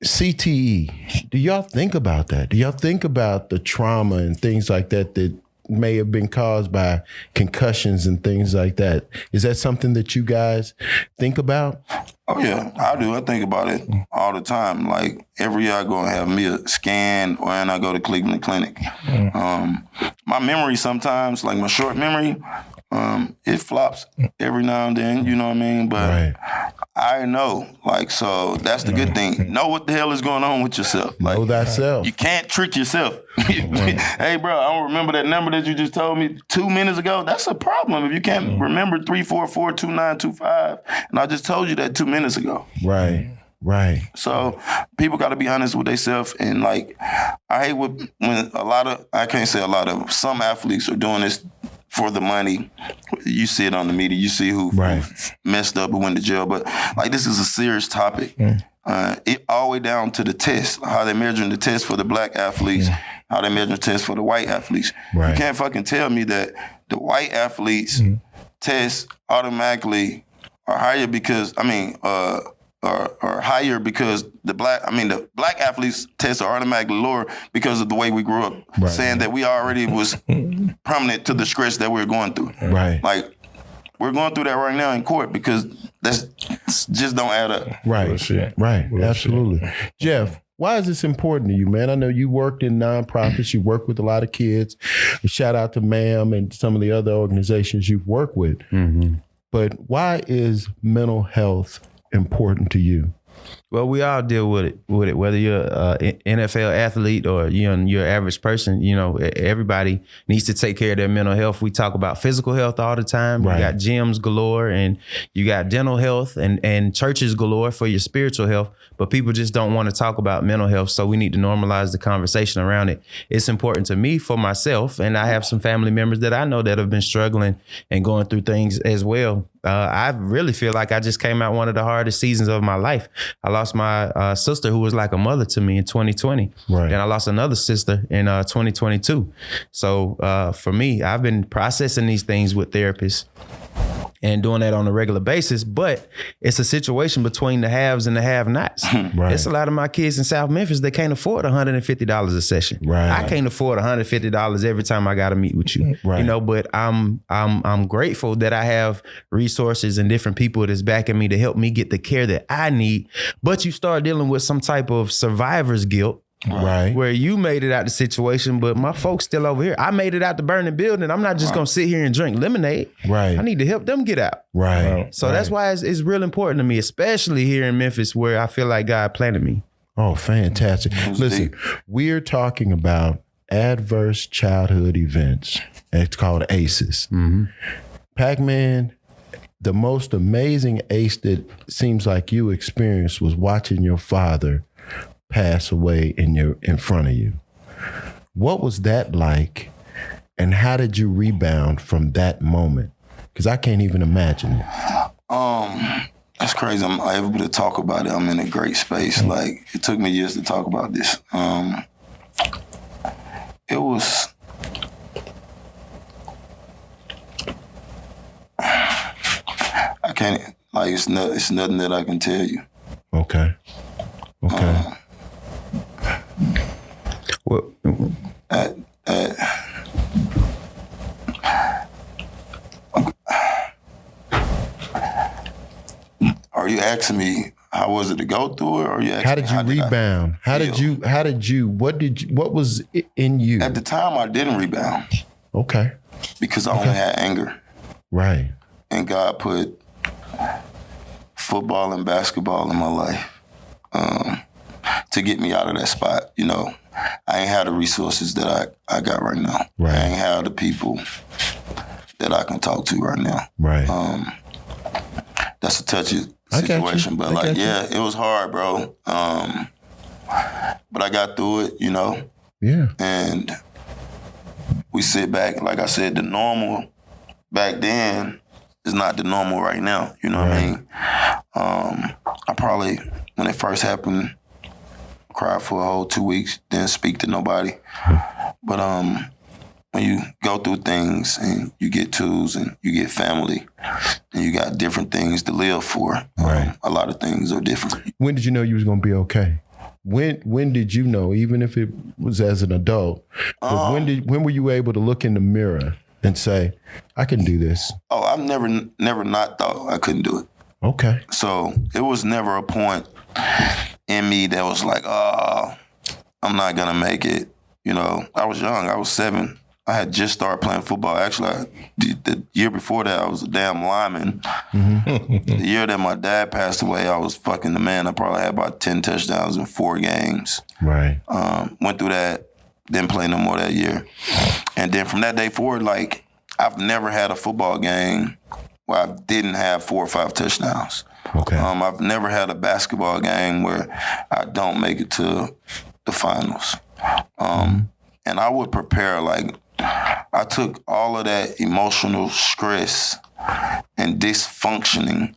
Speaker 18: CTE, do y'all think about that? Do y'all think about the trauma and things like that that may have been caused by concussions and things like that? Is that something that you guys think about?
Speaker 3: Oh, yeah, I do. I think about it all the time. Like, every year I go and have me a scan, or and I go to Cleveland Clinic. My memory sometimes, like my short memory, it flops every now and then, you know what I mean? But I know, like, so that's the good thing. Know what the hell is going on with yourself. Like,
Speaker 18: know thyself.
Speaker 3: You can't trick yourself. Hey, bro, I don't remember that number that you just told me 2 minutes ago. That's a problem if you can't remember 3442925, and I just told you that 2 minutes ago.
Speaker 18: Right. Right.
Speaker 3: So people got to be honest with themselves. And like, I hate when I can't say a lot of, some athletes are doing this for the money. You see it on the media. You see who messed up and went to jail. But like, this is a serious topic. It all the way down to the test, how they're measuring the test for the black athletes, how they measure the test for the white athletes. You can't fucking tell me that the white athletes tests automatically are higher because, are higher because the black athletes tests are automatically lower because of the way we grew up, saying that we already was prominent to the stress that we're going through.
Speaker 18: Right.
Speaker 3: Like, we're going through that right now in court because that's just don't add up.
Speaker 18: Right. Right. Absolutely. Jeff, why is this important to you, man? I know you worked in nonprofits. You work with a lot of kids. Shout out to MAM and some of the other organizations you've worked with. But why is mental health important to you?
Speaker 17: Well, we all deal with it. Whether you're an NFL athlete or you're an average person, you know, everybody needs to take care of their mental health. We talk about physical health all the time. You got gyms galore, and you got dental health and churches galore for your spiritual health. But people just don't want to talk about mental health. So we need to normalize the conversation around it. It's important to me for myself. And I have some family members that I know that have been struggling and going through things as well. I really feel like I just came out one of the hardest seasons of my life. I lost my sister, who was like a mother to me, in 2020. And I lost another sister in 2022. So for me, I've been processing these things with therapists and doing that on a regular basis, but it's a situation between the haves and the have-nots. It's a lot of my kids in South Memphis that can't afford $150 a session. I can't afford $150 every time I got to meet with you. You know, but I'm grateful that I have resources and different people that's backing me to help me get the care that I need. But you start dealing with some type of survivor's guilt. Where you made it out the situation, but my folks still over here. I made it out the burning building. I'm not just gonna sit here and drink lemonade. I need to help them get out. So that's why it's real important to me, especially here in Memphis, where I feel like God planted me.
Speaker 18: Oh, fantastic. Listen, we're talking about adverse childhood events. It's called ACEs. Pac-Man, the most amazing ACE that seems like you experienced was watching your father pass away in front of you. What was that like, and how did you rebound from that moment? Because I can't even imagine it.
Speaker 3: That's crazy. I'm able to talk about it. I'm in a great space. Like, it took me years to talk about this.
Speaker 18: it was. I can't, like, it's nothing that I can tell you.
Speaker 3: Okay.
Speaker 17: What?
Speaker 18: Are you asking me how was it to go through it, or are you asking
Speaker 3: how did you rebound? What was in you?
Speaker 18: At the time, I didn't rebound.
Speaker 3: Okay.
Speaker 18: Because I only had anger.
Speaker 3: Right.
Speaker 18: And God put football and basketball in my life to get me out of that spot. You know, I ain't had the resources that I got right now.
Speaker 3: Right.
Speaker 18: I ain't had the people that I can talk to right now.
Speaker 3: Right.
Speaker 18: That's a touchy situation, but like, yeah, it was hard, bro. But I got through it, you know.
Speaker 3: Yeah.
Speaker 18: And we sit back, like I said, the normal back then is not the normal right now. You know what I mean? I probably, when it first happened, cried for a whole 2 weeks, didn't speak to nobody. But when you go through things and you get tools and you get family and you got different things to live for, a lot of things are different.
Speaker 3: When did you know you was gonna be okay? When did you know, even if it was as an adult, but when were you able to look in the mirror and say, I can do this?
Speaker 18: Oh, I've never not thought I couldn't do it.
Speaker 3: Okay.
Speaker 18: So it was never a point in me that was like, oh, I'm not gonna make it. You know, I was young. I was 7. I had just started playing football. Actually, the year before that, I was a damn lineman. The year that my dad passed away, I was fucking the man. I probably had about 10 touchdowns in 4 games.
Speaker 3: Right.
Speaker 18: Went through that, didn't play no more that year. And then from that day forward, like, I've never had a football game where I didn't have 4 or 5 touchdowns.
Speaker 3: Okay.
Speaker 18: I've never had a basketball game where I don't make it to the finals. And I would prepare, like, I took all of that emotional stress and dysfunctioning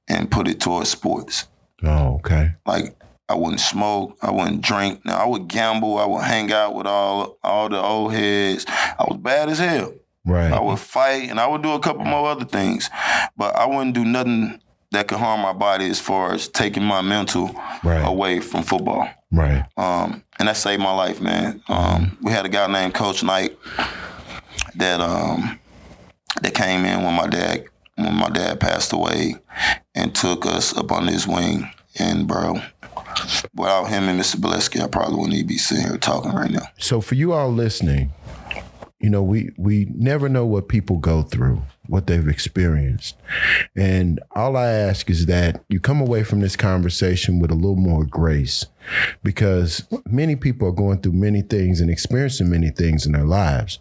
Speaker 18: and put it towards sports.
Speaker 3: Oh, okay.
Speaker 18: Like, I wouldn't smoke, I wouldn't drink. Now, I would gamble, I would hang out with all the old heads. I was bad as hell.
Speaker 3: Right.
Speaker 18: I would fight, and I would do a couple more other things. But I wouldn't do nothing that could harm my body as far as taking my mental away from football.
Speaker 3: Right.
Speaker 18: And that saved my life, man. We had a guy named Coach Knight that came in when my dad passed away and took us up under his wing. And bro, without him and Mr. Bileski, I probably wouldn't even be sitting here talking right now.
Speaker 3: So for you all listening, you know, we never know what people go through, what they've experienced. And all I ask is that you come away from this conversation with a little more grace, because many people are going through many things and experiencing many things in their lives.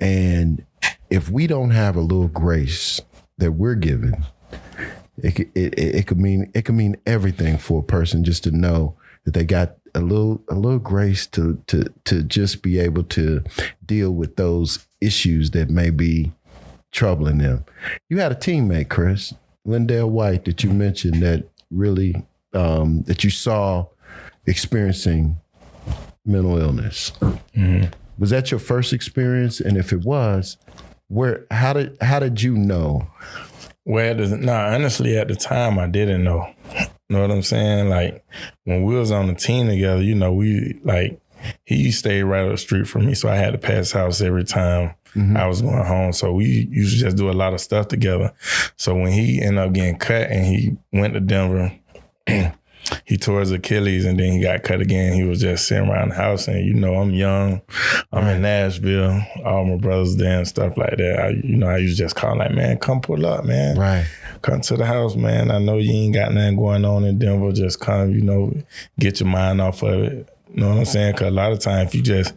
Speaker 3: And if we don't have a little grace that we're given, it could mean everything for a person just to know that they got a little grace to just be able to deal with those issues that may be troubling them. You had a teammate, Chris, Lindell White, that you mentioned that really that you saw experiencing mental illness. Mm-hmm. Was that your first experience? And if it was, how did you know?
Speaker 16: Well, honestly, at the time, I didn't know. You know what I'm saying? Like, when we was on the team together, you know, he stayed right up the street from me, so I had to pass house every time I was going home. So we used to just do a lot of stuff together. So when he ended up getting cut and he went to Denver, he tore his Achilles and then he got cut again. He was just sitting around the house, and, you know, I'm young. I'm in Nashville. All my brothers there and stuff like that. I used to just call like, man, come pull up, man.
Speaker 3: Right.
Speaker 16: Come to the house, man. I know you ain't got nothing going on in Denver. Just come, you know, get your mind off of it. You know what I'm saying? Because a lot of times if you just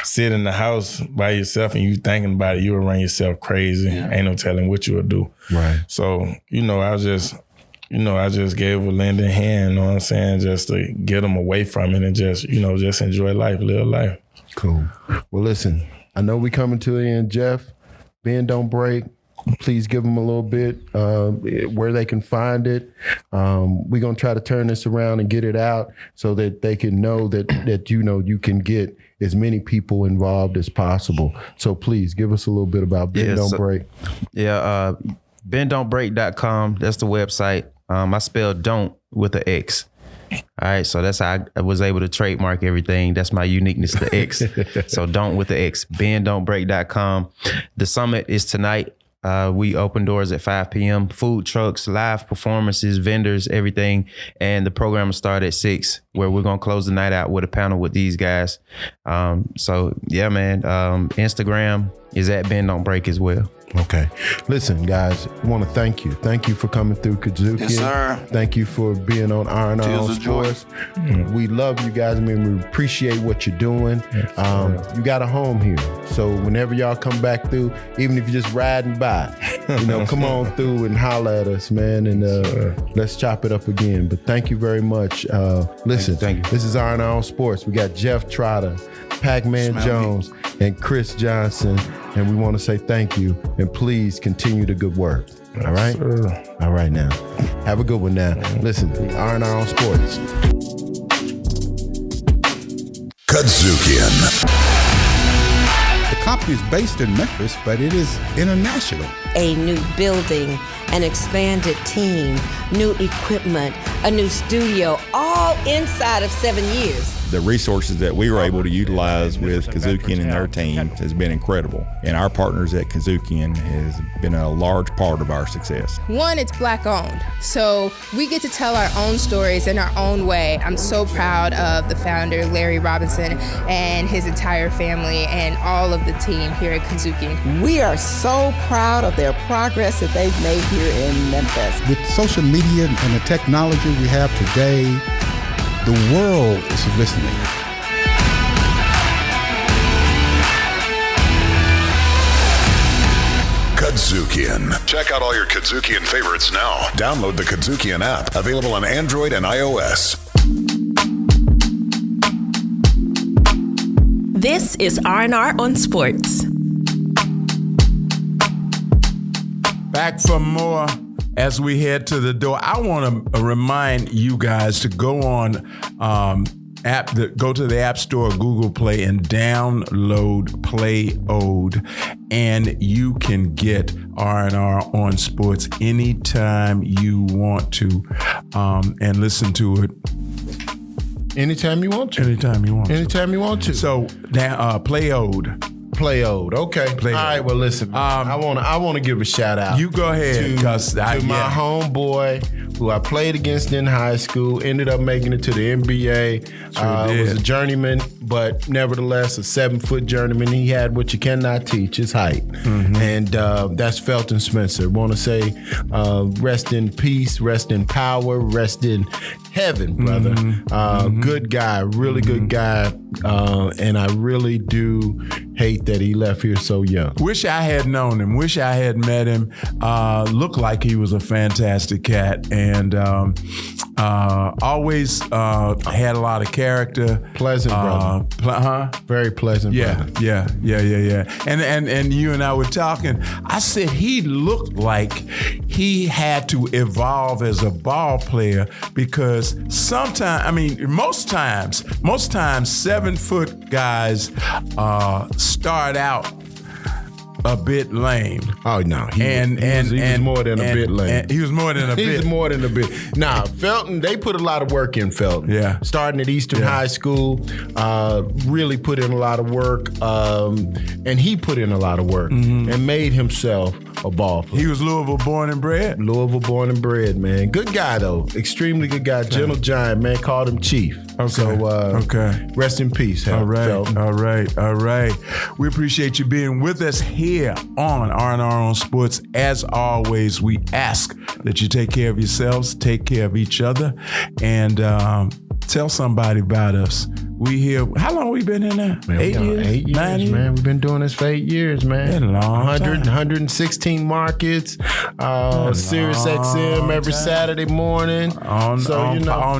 Speaker 16: sit in the house by yourself and you thinking about it, you'll run yourself crazy. Yeah. Ain't no telling what you'll do.
Speaker 3: Right.
Speaker 16: So, you know, I just gave a lending hand, you know what I'm saying, just to get them away from it and just enjoy life, live life.
Speaker 3: Cool. Well, listen, I know we coming to the end, Jeff. Bend Don't Break. Please give them a little bit where they can find it. We're going to try to turn this around and get it out so that they can know that you can get as many people involved as possible. So please give us a little bit about Bend Don't Break.
Speaker 17: Yeah, benddon'tbreak.com. That's the website. I spelled don't with an X. All right, so that's how I was able to trademark everything. That's my uniqueness, the X. So don't with the X, benddon'tbreak.com. The summit is tonight. We open doors at 5 p.m. Food trucks, live performances, vendors, everything. And the program will start at 6, where we're going to close the night out with a panel with these guys. So, yeah, man, Instagram is at Bend Don't Break as well.
Speaker 3: Okay. Listen, guys, I want to thank you. Thank you for coming through Kazookie.
Speaker 18: Yes, sir.
Speaker 3: Thank you for being on R&R on Sports. We love you guys. I mean, we appreciate what you're doing. Yes, you got a home here. So whenever y'all come back through, even if you're just riding by, come on through and holler at us, man. And let's chop it up again. But thank you very much. Listen, thank you. This is R&R on Sports. We got Jeff Trotter, Pac-Man Jones, and Chris Johnson. And we want to say thank you. And please continue the good work. All right? Sir. All right now. Have a good one now. Listen, R&R on Sports.
Speaker 11: Kazookian.
Speaker 20: The company is based in Memphis, but it is international.
Speaker 21: A new building, an expanded team, new equipment, a new studio, all inside of 7 years.
Speaker 22: The resources that we were able to utilize with Kazookian and their team has been incredible. And our partners at Kazookian has been a large part of our success.
Speaker 23: One, it's Black owned. So we get to tell our own stories in our own way. I'm so proud of the founder, Larry Robinson, and his entire family and all of the team here at Kazookian.
Speaker 24: We are so proud of their progress that they've made here in Memphis.
Speaker 20: With social media and the technology we have today, the world is listening.
Speaker 11: Kazookian. Check out all your Kazookian favorites now. Download the Kazookian app, available on Android and iOS.
Speaker 1: This is R&R on Sports.
Speaker 2: Back for more as we head to the door. I want to remind you guys to go on go to the App Store, Google Play, and download Play Ode, and you can get R&R on Sports anytime you want to, and listen to it.
Speaker 3: Anytime you want to.
Speaker 2: Anytime you want to.
Speaker 3: Anytime you want to.
Speaker 2: So, Play Ode.
Speaker 3: Play Ode. Okay. All right. Well, listen. I want to give a shout out.
Speaker 2: You go ahead,
Speaker 3: to my homeboy who I played against in high school. Ended up making it to the NBA. Was a journeyman, but nevertheless a 7-foot journeyman. He had what you cannot teach: his height. Mm-hmm. And that's Felton Spencer. Want to say, rest in peace, rest in power, rest in heaven, brother. Mm-hmm. Good guy, really good guy, and I really do hate that he left here so young.
Speaker 2: Wish I had known him. Wish I had met him. Looked like he was a fantastic cat, and always had a lot of character.
Speaker 3: Pleasant brother. Very pleasant brother.
Speaker 2: Yeah. And you and I were talking. I said he looked like he had to evolve as a ball player, because most times 7-foot guys start out a bit lame.
Speaker 3: Oh no, he was more than a bit lame.
Speaker 2: He was more than a bit.
Speaker 3: He was more than a bit. Nah, Felton, they put a lot of work in Felton.
Speaker 2: Yeah.
Speaker 3: Starting at Eastern High School, really put in a lot of work, and he put in a lot of work and made himself a ball player.
Speaker 2: He was Louisville born and bred?
Speaker 3: Louisville born and bred, man. Good guy, though. Extremely good guy. Gentle giant, man. Called him Chief.
Speaker 2: Okay.
Speaker 3: So, rest in peace,
Speaker 2: All right.
Speaker 3: Felton.
Speaker 2: All right. We appreciate you being with us here on R&R on Sports. As always, we ask that you take care of yourselves, take care of each other, and tell somebody about us. We here. How long we been in there?
Speaker 3: Man,
Speaker 2: 8 years?
Speaker 3: 8 years,
Speaker 2: 9 years?
Speaker 3: man. We've been doing this for 8 years, man.
Speaker 2: Been a long
Speaker 3: 116 markets. Sirius XM every Saturday morning.
Speaker 2: On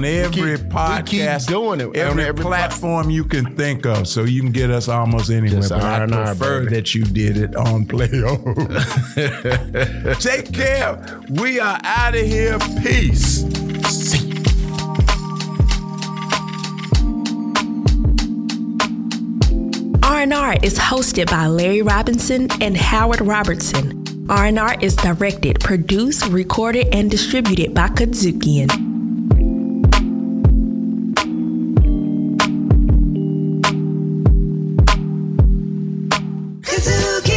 Speaker 2: every podcast.
Speaker 3: We keep doing it.
Speaker 2: Every platform you can think of. So you can get us almost anywhere.
Speaker 3: Just
Speaker 2: But I
Speaker 3: R&R,
Speaker 2: prefer
Speaker 3: baby.
Speaker 2: that you did it on Play-O. Take care. We are out of here. Peace. See you.
Speaker 1: R&R is hosted by Larry Robinson and Howard Robertson. R&R is directed, produced, recorded, and distributed by Kadzukian.
Speaker 5: Kazuki.